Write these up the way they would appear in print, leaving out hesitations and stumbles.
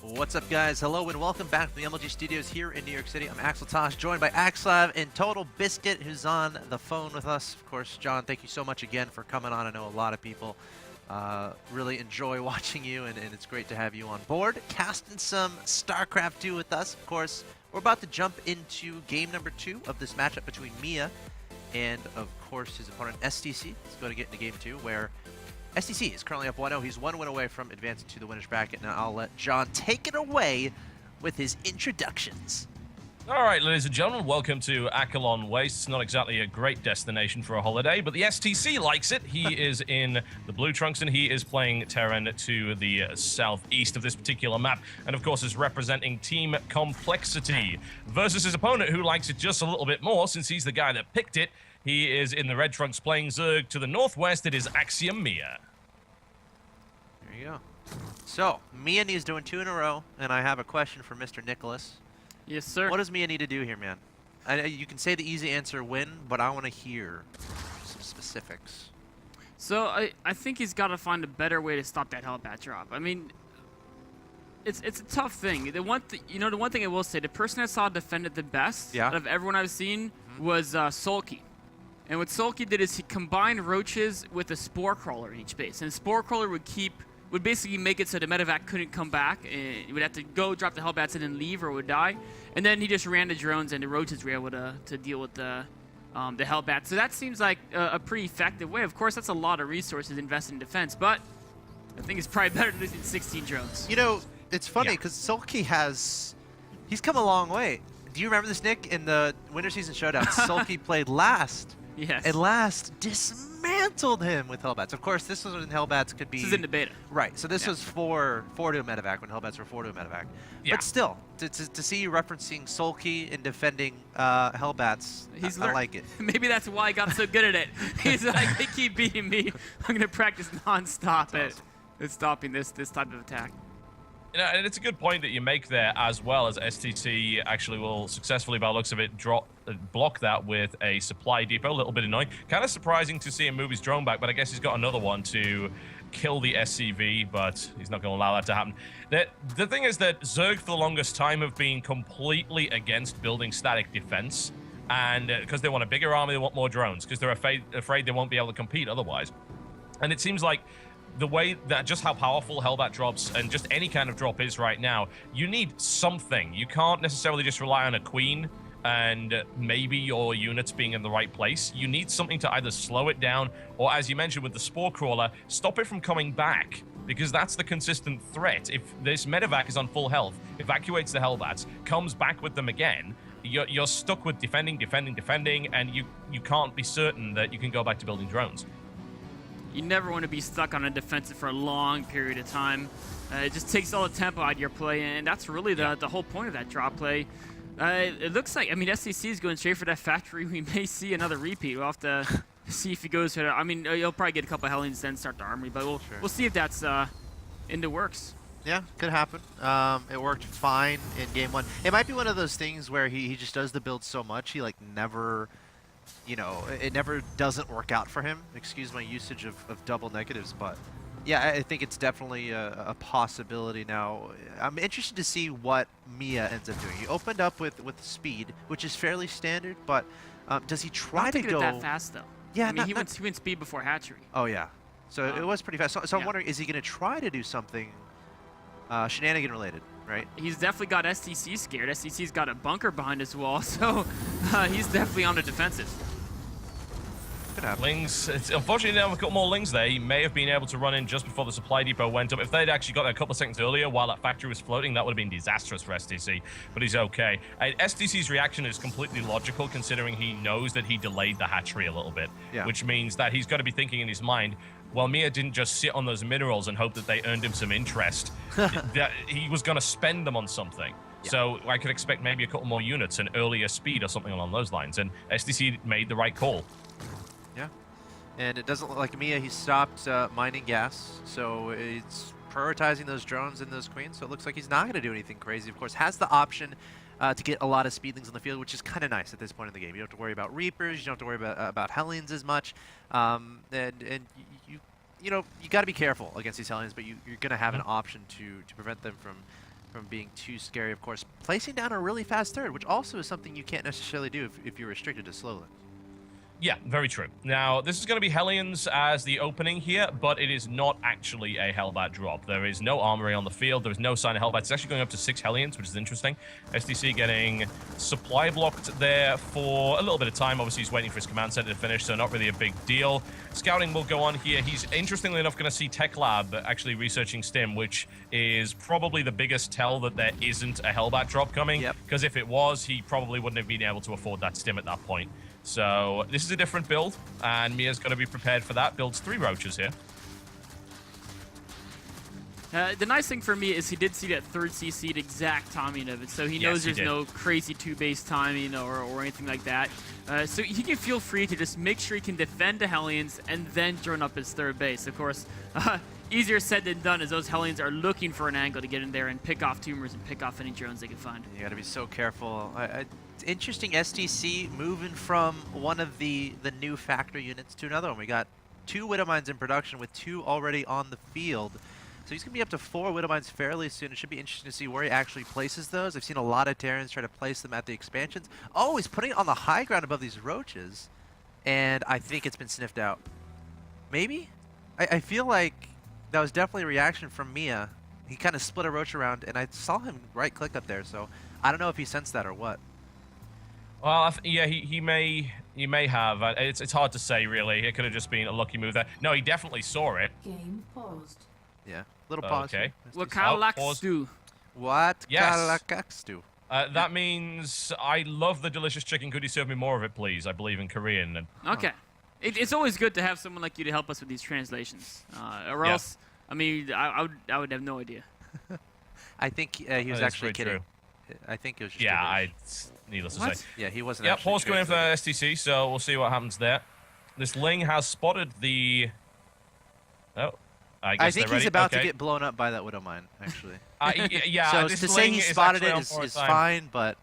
What's up, guys? Hello and welcome back to the MLG Studios here in New York City. I'm Axel Tosh, joined by Axlav and Total Biscuit, who's on the phone with us. Of course, John, thank you so much again for coming on. I know a lot of people really enjoy watching you, and it's great to have you on board. Casting some StarCraft 2 with us. Of course, we're about to jump into game number 2 of this matchup between Miya and, of course, his opponent STC. Let's go to get into game 2, where STC is currently up 1-0. He's one win away from advancing to the winner's bracket. Now I'll let John take it away with his introductions. All right, ladies and gentlemen, welcome to Akelon Wastes. Not exactly a great destination for a holiday, but the STC likes it. He is in the blue trunks, and he is playing Terran to the southeast of this particular map, and of course is representing Team Complexity versus his opponent, who likes it just a little bit more since he's the guy that picked it. He is in the red trunks playing Zerg. To the northwest, it is Axiom Miya. There you go. So, Miya needs doing 2 in a row, and I have a question for Mr. Nicholas. Yes, sir. What does Miya need to do here, man? You can say the easy answer, win, but I want to hear some specifics. So I think he's got to find a better way to stop that Hellbat drop. I mean, it's a tough thing. The one thing I will say, the person I saw defended the best out of everyone I've seen was Sulky. And what Sulky did is he combined roaches with a spore crawler in each base, and the spore crawler would basically make it so the medevac couldn't come back. And he would have to go drop the Hellbats and then leave or would die. And then he just ran the drones, and the roaches were able to deal with the Hellbats. So that seems like a pretty effective way. Of course, that's a lot of resources invested in defense, but I think it's probably better than losing 16 drones. You know, it's funny because Sulky he's come a long way. Do you remember this, Nick? In the Winter Season Showdown, Sulky played last. Yes. And last dismantled him with Hellbats. Of course, this was when Hellbats could be... This is in the beta. Right, so this was 4 to a medevac, when Hellbats were 4 to a medevac. Yeah. But still, to see you referencing Sulky and defending Hellbats, I like it. Maybe that's why I got so good at it. He's like, they keep beating me. I'm going to practice non-stop at stopping this type of attack. You know, and it's a good point that you make there, as well as STC actually will successfully, by the looks of it, block that with a supply depot. A little bit annoying. Kind of surprising to see him move his drone back, but I guess he's got another one to kill the SCV, but he's not going to allow that to happen. The thing is that Zerg, for the longest time, have been completely against building static defense, and because they want a bigger army, they want more drones, because they're afraid they won't be able to compete otherwise. And it seems like the way that just how powerful Hellbat drops and just any kind of drop is right now, you need something. You can't necessarily just rely on a queen and maybe your units being in the right place. You need something to either slow it down or, as you mentioned with the spore crawler, stop it from coming back, because that's the consistent threat. If this medevac is on full health, evacuates the Hellbats, comes back with them again, you're stuck with defending, and you can't be certain that you can go back to building drones. You never want to be stuck on a defensive for a long period of time. It just takes all the tempo out of your play, and that's really the whole point of that drop play. It looks like, I mean, STC is going straight for that factory. We may see another repeat. We'll have to see if he goes for that. I mean, he'll probably get a couple of Hellions, then start the armory, but we'll see if that's in the works. Yeah, could happen. It worked fine in game 1. It might be one of those things where he just does the build so much, he like never... You know, it never doesn't work out for him. Excuse my usage of double negatives, but yeah, I think it's definitely a possibility now. I'm interested to see what Miya ends up doing. He opened up with speed, which is fairly standard, but does he try to go that fast though? Yeah, I mean, he went speed before hatchery. Oh yeah, so it was pretty fast. So I'm wondering, is he going to try to do something shenanigan related? Right. He's definitely got STC scared. STC's got a bunker behind his wall, so he's definitely on the defensive. Lings, unfortunately, they have a couple more Lings there. He may have been able to run in just before the supply depot went up. If they'd actually got there a couple of seconds earlier while that factory was floating, that would have been disastrous for STC, but he's okay. STC's reaction is completely logical, considering he knows that he delayed the hatchery a little bit, which means that he's got to be thinking in his mind, well, Miya didn't just sit on those minerals and hope that they earned him some interest. That he was going to spend them on something. So I could expect maybe a couple more units and earlier speed or something along those lines. And STC made the right call. Yeah. And it doesn't look like Miya, he stopped mining gas. So it's prioritizing those drones and those queens. So it looks like he's not going to do anything crazy. Of course, has the option to get a lot of speedlings on the field, which is kind of nice at this point in the game. You don't have to worry about Reapers. You don't have to worry about Hellions as much. And you know, you got to be careful against these Hellions, but you're going to have an option to prevent them from from being too scary, of course. Placing down a really fast third, which also is something you can't necessarily do if you're restricted to slow links. Yeah, very true. Now, this is going to be Hellions as the opening here, but it is not actually a Hellbat drop. There is no armory on the field. There is no sign of Hellbat. It's actually going up to 6 Hellions, which is interesting. STC getting supply blocked there for a little bit of time. Obviously, he's waiting for his command center to finish, so not really a big deal. Scouting will go on here. He's, interestingly enough, going to see Tech Lab actually researching Stim, which is probably the biggest tell that there isn't a Hellbat drop coming. Because if it was, he probably wouldn't have been able to afford that Stim at that point. So this is a different build, and Mia's got to be prepared for that. Builds 3 roaches here. The nice thing for me is he did see that third CC'd exact timing of it, so he knows there's no crazy 2-base timing or anything like that. So he can feel free to just make sure he can defend the Hellions and then drone up his third base. Of course, easier said than done, as those Hellions are looking for an angle to get in there and pick off tumors and pick off any drones they can find. You got to be so careful. Interesting STC moving from one of the new factory units to another one. We got 2 Widow Mines in production with 2 already on the field. So he's going to be up to 4 Widow Mines fairly soon. It should be interesting to see where he actually places those. I've seen a lot of Terrans try to place them at the expansions. Oh, he's putting it on the high ground above these roaches. And I think it's been sniffed out. Maybe? I feel like that was definitely a reaction from Miya. He kind of split a roach around, and I saw him right-click up there. So I don't know if he sensed that or what. Well, yeah, he may have. It's hard to say, really. It could have just been a lucky move there. No, he definitely saw it. Game paused. Yeah, little pause. Okay. What Kalakstu? What Yes. Kalakstu? That means I love the delicious chicken. Could you serve me more of it, please? I believe in Korean. And Okay. It's always good to have someone like you to help us with these translations. Or else, I mean, I would have no idea. I think he was actually kidding. True. I think it was just needless What? to say. Yeah, he wasn't Yeah, actually Paul's going in for STC, so we'll see what happens there. This Ling has spotted the... Oh, I guess think they're ready. he's about to get blown up by that Widow Mine, actually. Yeah, so this to say Ling he is spotted actually it on is forward time. fine, but...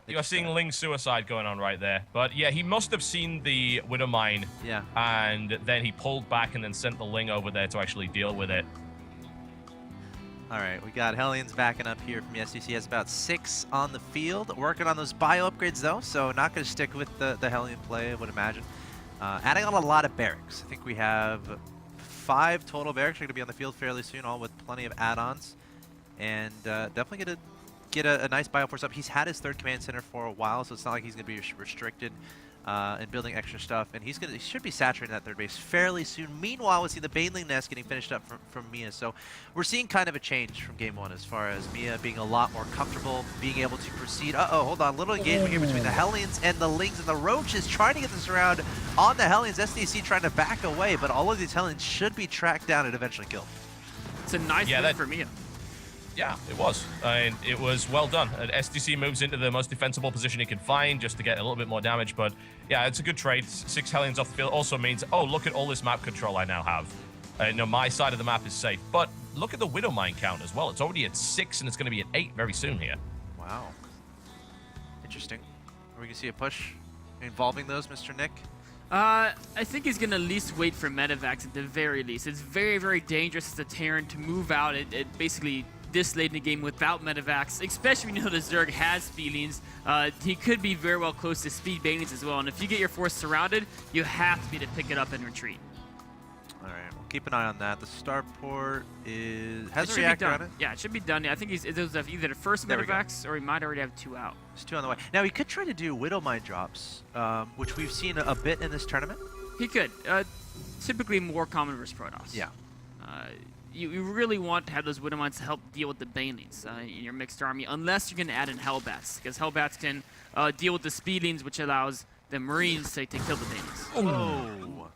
You are seeing Ling suicide going on right there. But yeah, he must have seen the Widow Mine. Yeah. And then he pulled back and then sent the Ling over there to actually deal with it. All right, we got Hellions backing up here from the STC. Has about 6 on the field. Working on those bio upgrades, though, so not going to stick with the Hellion play, I would imagine. Adding on a lot of barracks. I think we have 5 total barracks are going to be on the field fairly soon, all with plenty of add-ons. And definitely going to get a nice bio force up. He's had his 3rd command center for a while, so it's not like he's going to be restricted in building extra stuff. And he should be saturating that 3rd base fairly soon. Meanwhile, we see the Baneling nest getting finished up from Miya. So we're seeing kind of a change from game 1 as far as Miya being a lot more comfortable, being able to proceed. Uh-oh, hold on. Little engagement here between the Hellions and the Lings and the Roaches trying to get this around on the Hellions. STC trying to back away, but all of these Hellions should be tracked down and eventually killed. It's a nice move for Miya. Yeah, it was. It was well done. STC moves into the most defensible position he can find just to get a little bit more damage. But yeah, it's a good trade. 6 Hellions off the field also means, oh, look at all this map control I now have. No, my side of the map is safe. But look at the Widow Mine count as well. It's already at 6 and it's going to be at 8 very soon here. Wow. Interesting. Are we going to see a push involving those, Mr. Nick? I think he's going to at least wait for medevacs at the very least. It's very, very dangerous as a Terran to move out at basically this late in the game without medevacs, especially when you know the Zerg has feelings. He could be very well close to speed banings as well, and if you get your force surrounded, you have to be to pick it up and retreat. All right, we'll keep an eye on that. The starport has a reactor on it. Yeah, it should be done. I think those have either the first medevacs or he might already have 2 out. There's 2 on the way. Now, he could try to do Widow Mine drops, which we've seen a bit in this tournament. He could. Typically more common versus Protoss. Yeah. You really want to have those Widow Mines to help deal with the Banelings in your mixed army, unless you're going to add in Hellbats, because Hellbats can deal with the Speedlings, which allows the Marines to kill the Banelings. Oh.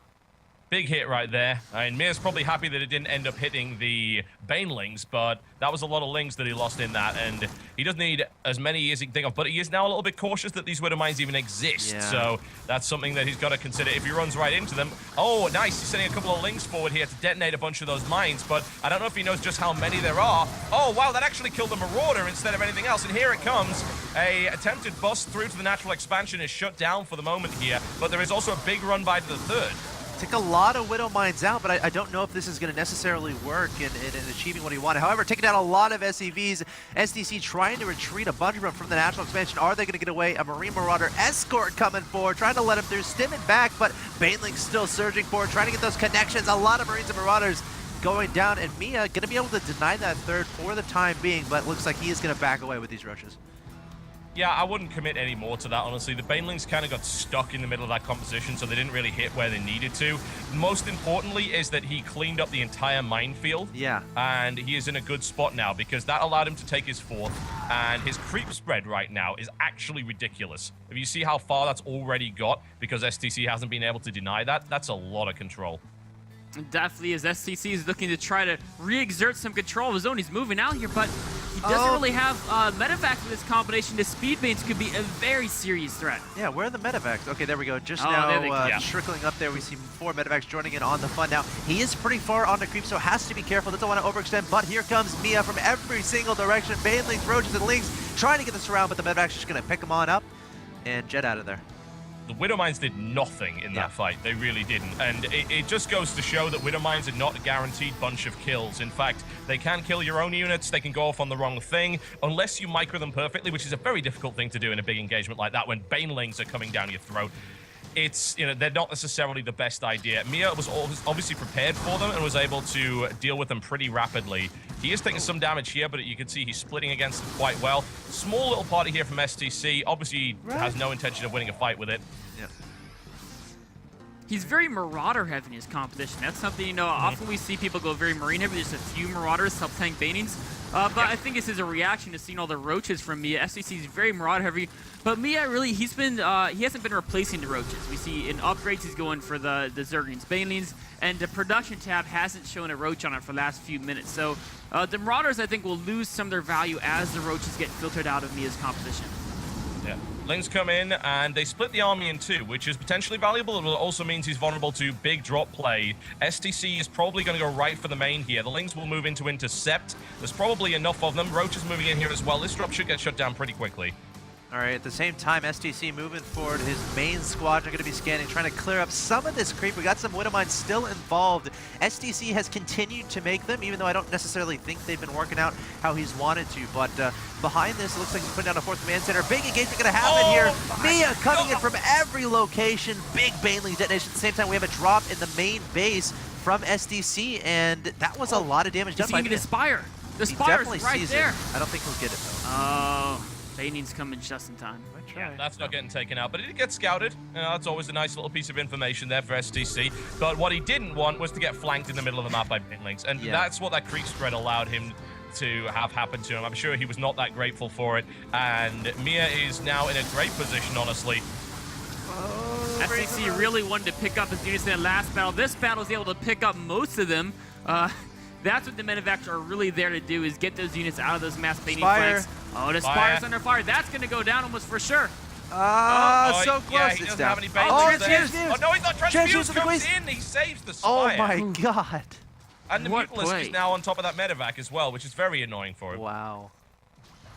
Big hit right there. And Mia's probably happy that it didn't end up hitting the Banelings, but that was a lot of Lings that he lost in that, and he doesn't need as many as he can think of, but he is now a little bit cautious that these Widow Mines even exist, so that's something that he's got to consider if he runs right into them. Oh, nice. He's sending a couple of Lings forward here to detonate a bunch of those mines, but I don't know if he knows just how many there are. Oh, wow, that actually killed the Marauder instead of anything else, and here it comes. A attempted bust through to the natural expansion is shut down for the moment here, but there is also a big run by to the 3rd. Took a lot of Widow Mines out, but I don't know if this is going to necessarily work in achieving what he wanted. However, taking down a lot of SCVs, STC trying to retreat a bunch of them from the National Expansion. Are they going to get away? A Marine Marauder escort coming forward, trying to let him through, stimming back, but Baneling's still surging forward, trying to get those connections. A lot of Marines and Marauders going down, and Miya going to be able to deny that third for the time being, but looks like he is going to back away with these rushes. Yeah, I wouldn't commit any more to that, honestly. The Banelings kind of got stuck in the middle of that composition, so they didn't really hit where they needed to. Most importantly is that he cleaned up the entire minefield. Yeah. And he is in a good spot now, because that allowed him to take his fourth, and his creep spread right now is actually ridiculous. If you see how far that's already got, because STC hasn't been able to deny that, that's a lot of control. Definitely, as STC is looking to try to re-exert some control of his own. He's moving out here, but he doesn't really have medevacs with this combination. The speed baits could be a very serious threat. Yeah, where are the medevacs? Okay, there we go. Just there now trickling up there. We see 4 medevacs joining in on the fun. Now, he is pretty far on the creep, so has to be careful. Doesn't want to overextend, but here comes Miya from every single direction. Banelings, Roaches, and Lynx trying to get this around, but the medevac's just going to pick him on up and jet out of there. The Widow Mines did nothing in that fight. They really didn't. And it just goes to show that Widow Mines are not a guaranteed bunch of kills. In fact, they can kill your own units. They can go off on the wrong thing, unless you micro them perfectly, which is a very difficult thing to do in a big engagement like that when Banelings are coming down your throat. It's, they're not necessarily the best idea. Miya was obviously prepared for them and was able to deal with them pretty rapidly. He is taking some damage here, but you can see he's splitting against them quite well. Small little party here from STC. Obviously has no intention of winning a fight with it. Yeah. He's very Marauder heavy in his composition. That's something, often we see people go very Marine heavy. There's a few Marauders help tank Banings. But I think this is a reaction to seeing all the Roaches from Miya. STC is very Marauder heavy. But Miya really, he hasn't been replacing the Roaches. We see in upgrades he's going for the Zerglings, Banelings, and the production tab hasn't shown a Roach on it for the last few minutes. So the Marauders, I think, will lose some of their value as the Roaches get filtered out of Miya's composition. Yeah. Lings come in, and they split the army in two, which is potentially valuable. It also means he's vulnerable to big drop play. STC is probably going to go right for the main here. The Lings will move into intercept. There's probably enough of them. Roach is moving in here as well. This drop should get shut down pretty quickly. All right, at the same time, STC moving forward. His main squadron are going to be scanning, trying to clear up some of this creep. We got some Widow Mines still involved. STC has continued to make them, even though I don't necessarily think they've been working out how he's wanted to. But behind this, it looks like he's putting down a 4th command center. Big engagement going to happen here. Miya coming in from every location. Big Baneling detonation. At the same time, we have a drop in the main base from STC, and that was a lot of damage done by Miya. The Spire. The Spire's right there. I don't think he'll get it, though. Oh. Baning's coming just in time. Yeah, that's not getting taken out, but it did get scouted. That's always a nice little piece of information there for STC. But what he didn't want was to get flanked in the middle of the map by Banelings, and that's what that creep spread allowed him to have happen to him. I'm sure he was not that grateful for it, and Miya is now in a great position, honestly. STC really wanted to pick up his units in the last battle. This battle is able to pick up most of them. That's what the medevacs are really there to do, is get those units out of those mass Baning flanks. Oh, the Spire's under fire. That's going to go down almost for sure. So close. Yeah, he doesn't have any Banelings there. Oh, no, he's not. Transfuse comes in. He saves the Spire. Oh, my God. And the Mutalisk is now on top of that medevac as well, which is very annoying for him. Wow.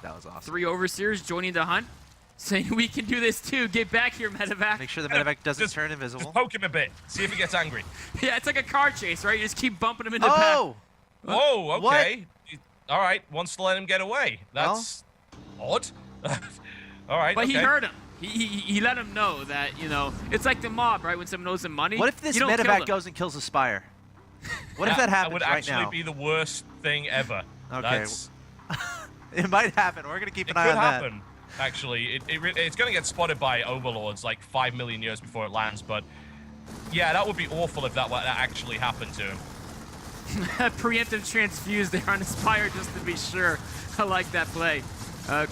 That was awesome. 3 Overseers joining the hunt, saying we can do this too. Get back here, medevac. Make sure the medevac doesn't turn invisible. Just poke him a bit. See if he gets angry. Yeah, it's like a car chase, right? You just keep bumping him in the back. Oh, okay. What? All right, wants to let him get away. That's odd. All right, but he heard him. He let him know that, it's like the mob, right? When someone owes them money. What if this medevac goes and kills the Spire? What if that happens right now? That would actually be the worst thing ever. Okay. It might happen. We're going to keep an eye on that. It could happen, actually. It's going to get spotted by overlords like 5 million years before it lands, but yeah, that would be awful if that actually happened to him. Preemptive transfuse there on Spire just to be sure. I like that play.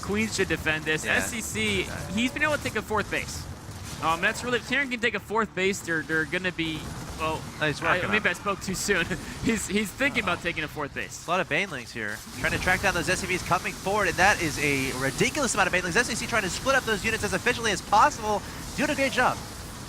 Queen should defend this. Yeah. STC, he's been able to take a 4th base. That's really, if Terran can take a 4th base, they're going to be, well, maybe I spoke too soon. He's thinking about taking a 4th base. A lot of Banelings here. Trying to track down those SCVs coming forward, and that is a ridiculous amount of Banelings. STC trying to split up those units as efficiently as possible. Doing a great job.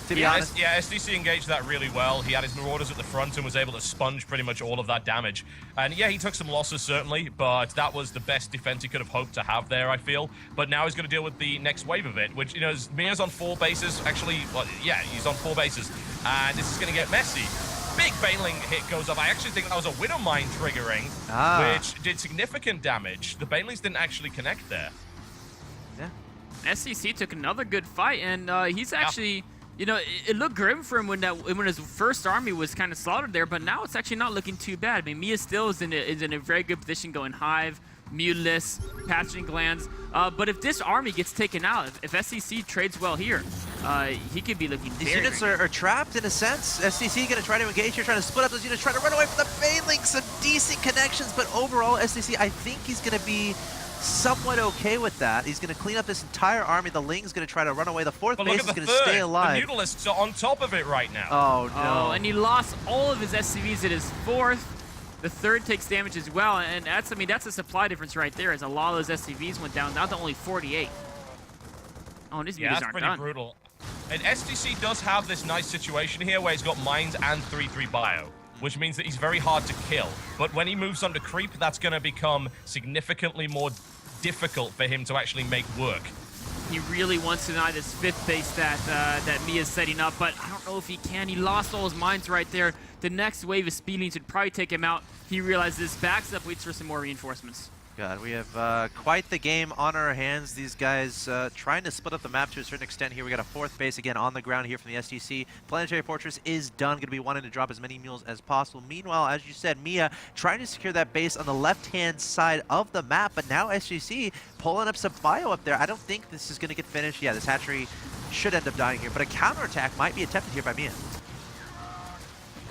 to be honest. Yeah, STC engaged that really well. He had his Marauders at the front and was able to sponge pretty much all of that damage. And yeah, he took some losses, certainly, but that was the best defense he could have hoped to have there, I feel. But now he's going to deal with the next wave of it, which, you know, Mia's on 4 bases. Actually, well, yeah, he's on 4 bases. And this is going to get messy. Big Baneling hit goes up. I actually think that was a Widowmine triggering, which did significant damage. The Banelings didn't actually connect there. Yeah. STC took another good fight, and he's actually, you know, it looked grim for him when his first army was kind of slaughtered there, but now it's actually not looking too bad. I mean, Miya still is in a very good position going Hive, Mutalist, Patching Glands. But if this army gets taken out, if STC trades well here, he could be looking These very units are trapped in a sense. STC going to try to engage here, trying to split up those units, trying to run away from the Banelings. Some decent connections, but overall, STC, I think he's going to be somewhat okay with that. He's going to clean up this entire army. The Ling's going to try to run away. The 4th base is going to stay alive. The Mutalists are on top of it right now. Oh, no. Oh, and he lost all of his SCVs at his 4th. The 3rd takes damage as well, and that's, I mean, that's a supply difference right there, as a lot of those SCVs went down to only 48. Oh, and these mutas aren't pretty done. brutal. And STC does have this nice situation here where he's got mines and 3/3 bio, which means that he's very hard to kill. But when he moves on to creep, that's going to become significantly more difficult for him to actually make work. He really wants to deny this 5th base that Mia's setting up, but I don't know if he can. He lost all his mines right there. The next wave of speedlings would probably take him out. He realizes backs up, waits for some more reinforcements. God, we have quite the game on our hands. These guys trying to split up the map to a certain extent here. We got a 4th base again on the ground here from the STC. Planetary Fortress is done. Going to be wanting to drop as many mules as possible. Meanwhile, as you said, Miya trying to secure that base on the left-hand side of the map, but now STC pulling up some bio up there. I don't think this is going to get finished. Yeah, this hatchery should end up dying here, but a counterattack might be attempted here by Miya.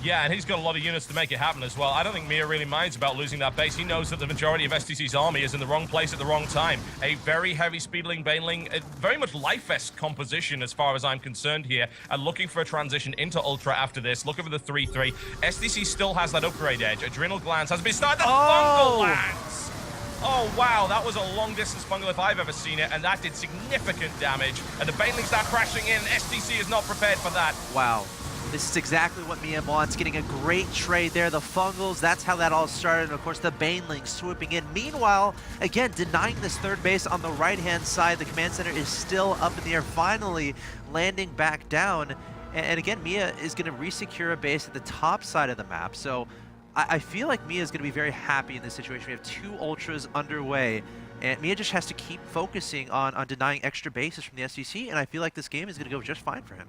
Yeah, and he's got a lot of units to make it happen as well. I don't think Miya really minds about losing that base. He knows that the majority of STC's army is in the wrong place at the wrong time. A very heavy Speedling, Baneling, very much Life-esque composition as far as I'm concerned here, and looking for a transition into Ultra after this, looking for the 3/3. STC still has that upgrade edge. Adrenal Glands has been started. The Fungal Glands! Oh, wow, that was a long-distance fungal if I've ever seen it, and that did significant damage. And the Banelings start crashing in. STC is not prepared for that. Wow. This is exactly what Miya wants, getting a great trade there. The Fungals, that's how that all started. And of course, the Banelings swooping in. Meanwhile, again, denying this 3rd base on the right-hand side. The command center is still up in the air, finally landing back down. And again, Miya is going to resecure a base at the top side of the map. So I feel like Miya is going to be very happy in this situation. We have 2 Ultras underway. And Miya just has to keep focusing on denying extra bases from the STC. And I feel like this game is going to go just fine for him.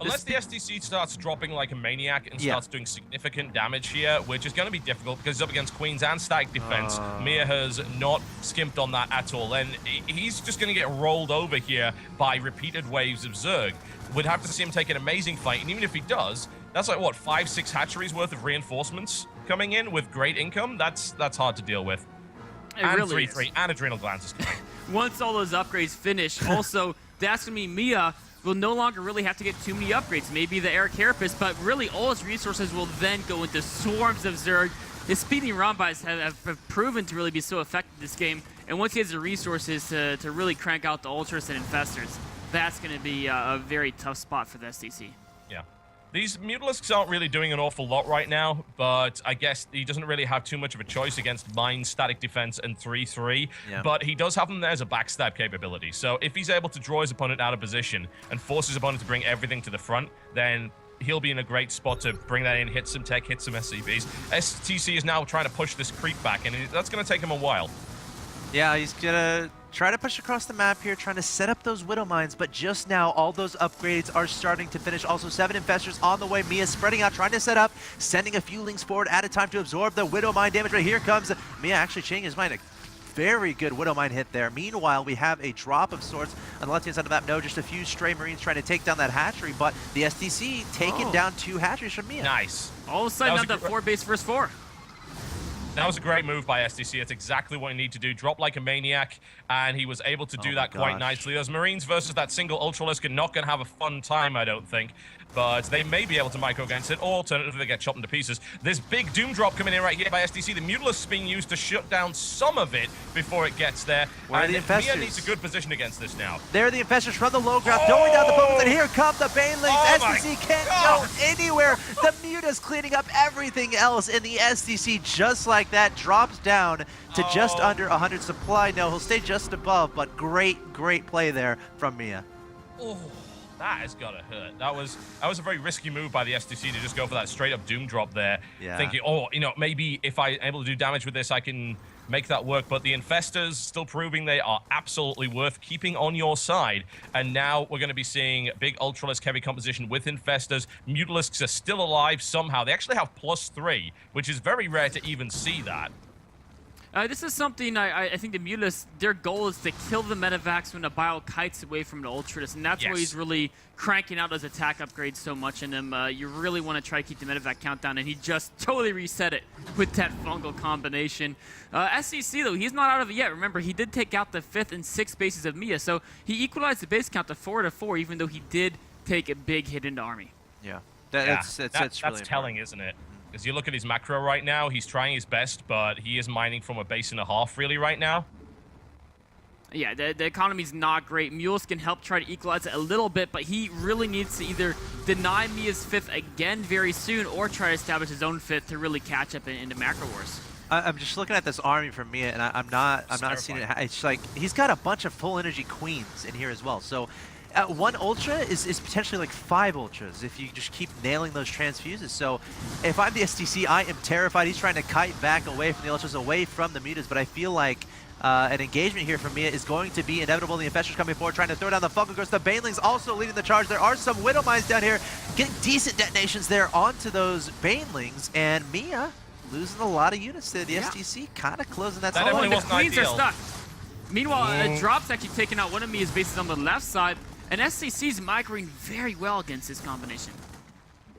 Unless the STC starts dropping like a maniac and starts doing significant damage here, which is going to be difficult because he's up against Queens and Static Defense. Miya has not skimped on that at all, and he's just going to get rolled over here by repeated waves of Zerg. We'd have to see him take an amazing fight, and even if he does, that's like, what, 5-6 hatcheries worth of reinforcements coming in with great income? That's hard to deal with. It and really 3/3, and Adrenal Glands is coming. Once all those upgrades finish, also, that's going to mean Miya will no longer really have to get too many upgrades. Maybe the Air Carapace, but really all his resources will then go into swarms of Zerg. His speeding Rombais have proven to really be so effective in this game, and once he has the resources to really crank out the Ultras and Infestors, that's going to be a very tough spot for the STC. Yeah. These Mutalisks aren't really doing an awful lot right now, but I guess he doesn't really have too much of a choice against Mine, Static Defense, and 3/3. Yeah. But he does have them there as a backstab capability. So if he's able to draw his opponent out of position and force his opponent to bring everything to the front, then he'll be in a great spot to bring that in, hit some tech, hit some SCVs. STC is now trying to push this creep back, and that's going to take him a while. Yeah, he's going to try to push across the map here, trying to set up those Widow Mines, but just now, all those upgrades are starting to finish. Also, 7 Infestors on the way. Miya spreading out, trying to set up, sending a few links forward at a time to absorb the Widow Mine damage. Right here comes Miya actually changing his mind. A very good Widow Mine hit there. Meanwhile, we have a drop of sorts on the left-hand side of the map. No, just a few stray Marines trying to take down that hatchery, but the STC taking down 2 hatcheries from Miya. Nice. All of a sudden, the 4 base versus 4. That was a great move by STC. It's exactly what you need to do. Drop like a maniac, and he was able to do that quite nicely. Those Marines versus that single Ultralisk are not going to have a fun time, I don't think. but they may be able to micro against it, or alternatively they get chopped into pieces. This big Doom Drop coming in right here by STC. The Mutalisk being used to shut down some of it before it gets there. Where and are the Infestors? Miya needs a good position against this now. There are the Infestors from the low ground, throwing down the Pokemon, and here come the Banelings. STC can't go anywhere. The Muta's cleaning up everything else, and the STC, just like that, drops down to just under 100 supply. No, he'll stay just above, but great play there from Miya. Oh, that has got to hurt. That was a very risky move by the STC to just go for that straight up Doom Drop there, thinking, oh, you know, maybe if I'm able to do damage with this, I can make that work. But the Infestors still proving they are absolutely worth keeping on your side. And now we're going to be seeing big Ultralisk heavy composition with Infestors. Mutalisks are still alive somehow. They actually have +3, which is very rare to even see that. This is something I think the Mutalisk, their goal is to kill the Medivacs when the Bio kites away from the Ultradisc, and that's why he's really cranking out those attack upgrades so much in him. You really want to try to keep the Medivac count down, and he just totally reset it with that fungal combination. SCC, though, he's not out of it yet. Remember, he did take out the 5th and 6th bases of Miya, so he equalized the base count to 4-4, even though he did take a big hit into Army. Yeah, that's really telling, isn't it? Because you look at his macro right now, he's trying his best, but he is mining from a base and a half really right now. Yeah, the economy's not great. Mules can help try to equalize it a little bit, but he really needs to either deny Mia's 5th again very soon or try to establish his own 5th to really catch up into Macro Wars. I'm just looking at this army from Miya, and I'm not seeing it. It's like he's got a bunch of full energy queens in here as well. So one Ultra is potentially like 5 Ultras if you just keep nailing those transfuses. So if I'm the STC, I am terrified. He's trying to kite back away from the Ultras, away from the Mutas, but I feel like an engagement here from Miya is going to be inevitable. The Infestors coming forward, trying to throw down the Fungal Ghost. The Banelings also leading the charge. There are some Widow Mines down here, getting decent detonations there onto those Banelings, and Miya losing a lot of units there. The STC kind of closing that. That the Queens are stuck. Meanwhile, Drop's actually taking out one of Mia's bases on the left side, and SCC's microing very well against this combination.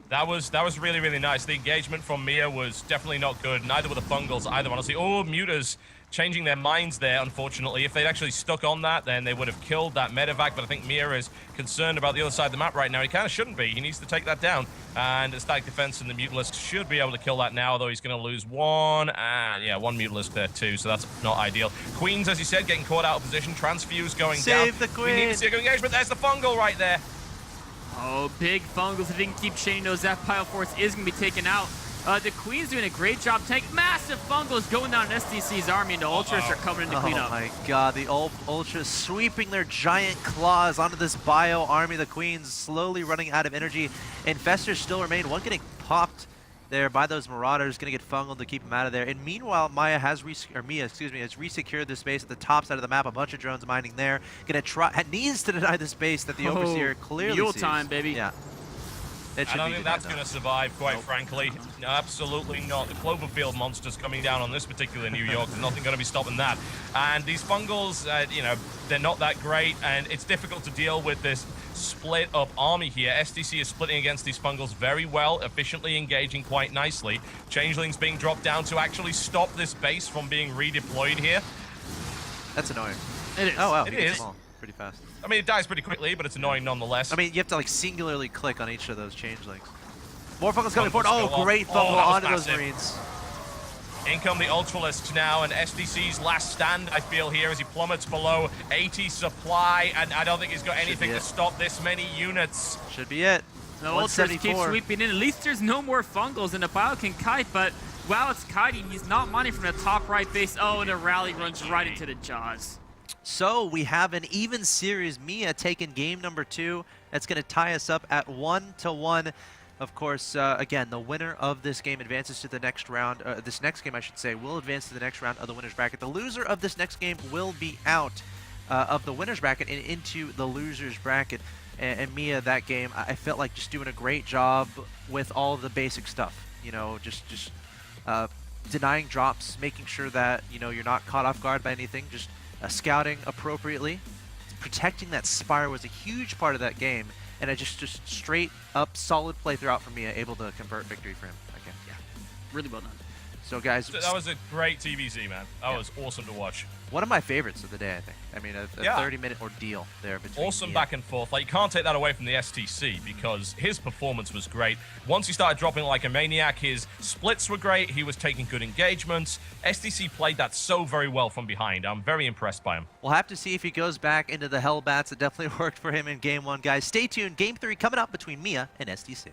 That was really, really nice. The engagement from Miya was definitely not good. Neither were the Fungals either, honestly. Oh, Mutas changing their minds there, unfortunately. If they'd actually stuck on that, then they would have killed that Medivac, but I think Miya is concerned about the other side of the map right now. He kind of shouldn't be. He needs to take that down, and the Static Defense and the Mutalisk should be able to kill that now, although he's going to lose one, and yeah, one Mutalisk there too, so that's not ideal. Queens, as you said, getting caught out of position. Transfuse going down. Save the Queen! We need to see a good engagement. There's the Fungal right there. Oh, big Fungals. If he can keep chaining those, that Pile Force is going to be taken out. The Queen's doing a great job. Massive Fungals going down STC's army, and the Ultras are coming in to clean up. Oh my god, the Ultras sweeping their giant claws onto this Bio army. The Queen's slowly running out of energy. Infestors still remain. One getting popped there by those Marauders, going to get fungled to keep him out of there. And meanwhile, Miya has resecured this base at the top side of the map. A bunch of drones mining there. Needs to deny this base that the Overseer clearly Mule sees. time, baby. Yeah. I don't think that's going to survive, quite frankly. No, absolutely not. The Cloverfield monsters coming down on this particular New York. There's nothing going to be stopping that. And these Fungals, you know, they're not that great, and it's difficult to deal with this split-up army here. STC is splitting against these Fungals very well, efficiently engaging quite nicely. Changelings being dropped down to actually stop this base from being redeployed here. That's annoying. It is. Oh, wow. It is. Pretty fast. I mean, it dies pretty quickly, but it's annoying nonetheless. I mean, you have to like singularly click on each of those changelings. More Fungals coming forward. Oh, great Fungal onto those Marines. In come the Ultralisks now, and SDC's last stand, I feel, here as he plummets below 80 supply, and I don't think he's got anything to stop this many units. Should be it. The Ultras keep sweeping in. At least there's no more Fungals, and the Bio can kite, but while it's kiting, he's not mining from the top right base. Oh, and the rally runs right into the jaws. So we have an even series. Miya taking game number 2. That's going to tie us up at 1-1. Of course, again, the winner of this game advances to the next round. This next game, I should say, will advance to the next round of the winner's bracket. The loser of this next game will be out of the winner's bracket and into the loser's bracket. And Miya, that game, I felt like just doing a great job with all of the basic stuff. You know, just denying drops, making sure that, you know, you're not caught off guard by anything, just scouting appropriately. Protecting that Spire was a huge part of that game, and I just straight up solid play throughout for Miya, able to convert victory for him. Okay. Yeah, really well done. So, guys, that was a great TVZ, man. That was awesome to watch. One of my favorites of the day, I think. I mean, a 30-minute ordeal there between awesome Miya. back and forth. Like, you can't take that away from the STC because his performance was great. Once he started dropping like a maniac, his splits were great. He was taking good engagements. STC played that so very well from behind. I'm very impressed by him. We'll have to see if he goes back into the Hellbats. It definitely worked for him in Game 1, guys. Stay tuned. Game 3 coming up between Miya and STC.